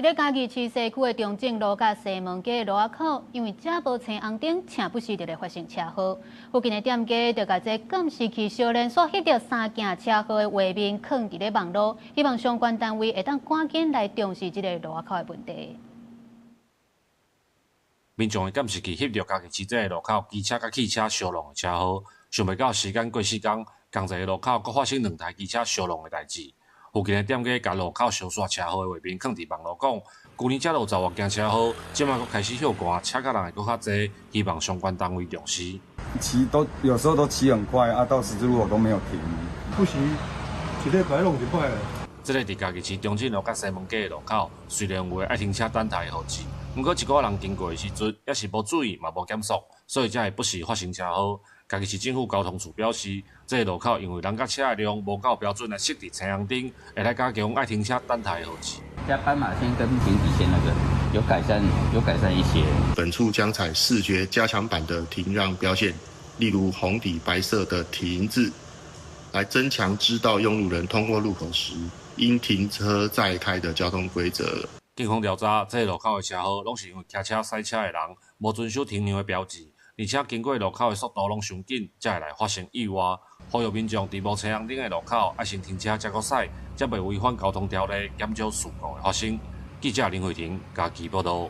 伫咧嘉义市西区的中正路甲西门街的路口，因为遮无青红灯，请不时就会发生车祸。附近的店家就甲这监视器少年所翕到3件车祸的画面放伫咧网络，希望相关单位会当赶紧来重视这个路口的问题。民众的监视器翕到嘉义市这个路口机车甲汽车相撞的车祸，想袂到时间过4天，同一个路口阁发生2台机车相撞的代志。附近的店家甲路口相煞车祸的画面放伫网络讲，旧年才有10多件车祸，即马阁开始休寒，车甲人会阁较侪，希望相关单位重视。有时候都骑很快啊，到十字路口都没有停。不行，一礼拜弄就坏了。这个伫嘉义市中正路甲西门街的路口，虽然有爱停车等待的号志，不过一个人经过的时阵，也是无注意嘛无减速，所以才会不时发生车祸。嘉义市政府交通处表示，这个路口因为人甲车的量无够标准来设置青红灯，会来加强爱停车等待的号志。加斑马线跟平底线那个有改善一些。本处将采视觉加强版的停让标线，例如红底白色的停字，来增强知道用路人通过路口时应停车再开的交通规则。警方调查，这个路口的车祸，拢是因为骑车驶车的人无遵守停让的标志，而且经过路口的速度拢伤紧，才会来发生意外。呼吁民众伫无青红灯的路口爱先停车才阁驶，才袂违反交通条例，减少事故的发生。记者林慧婷，嘉义报道。